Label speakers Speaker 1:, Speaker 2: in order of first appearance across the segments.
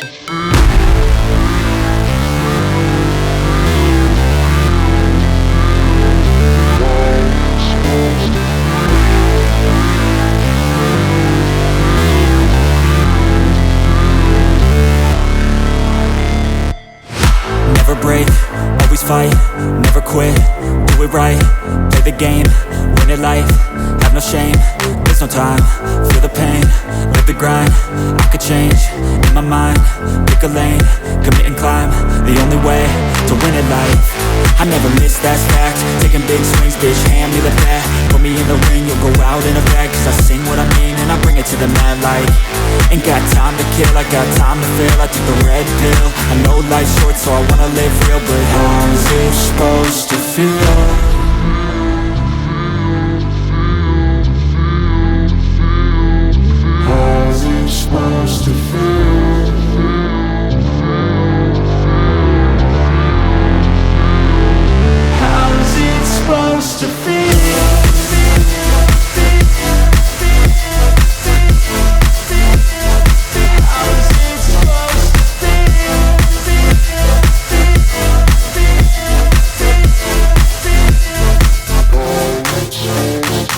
Speaker 1: Never break, always fight, never quit, do it right, play the game, win it life, have no shame, there's no time, feel the pain, live the grind, I could change, in my mind, pick a lane, commit and climb, the only way to win at life. I never miss, that's fact, taking big swings, bitch, hand me the bat, put me in the ring, you'll go out in a bag, cause I sing what I mean and I bring it to the mad light. Ain't got time to kill, I got time to feel, I took the red pill, I know life's short so I wanna live real, but how's it supposed to feel? How's it supposed to feel? How's it supposed to feel?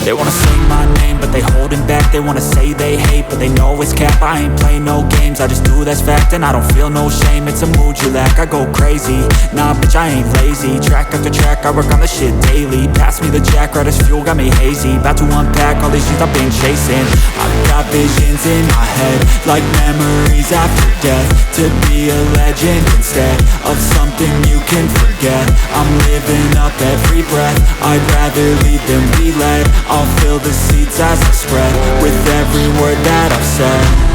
Speaker 1: They wanna say my name, but they holding back. They wanna say they hate, but they know it's cap. I ain't play no games, I just do, that's fact. And I don't feel no shame, it's a mood you lack. I go crazy, nah bitch I ain't lazy. Track after track, I work on this shit daily. Pass me the jack, right as fuel, got me hazy. About to unpack all these things I've been chasing. I've got visions in my head, like memories after death. To be a legend instead of something you can forget. I'm living up every breath, I'd rather lead than be led. I'll fill the seats as I spread with every word that I've said.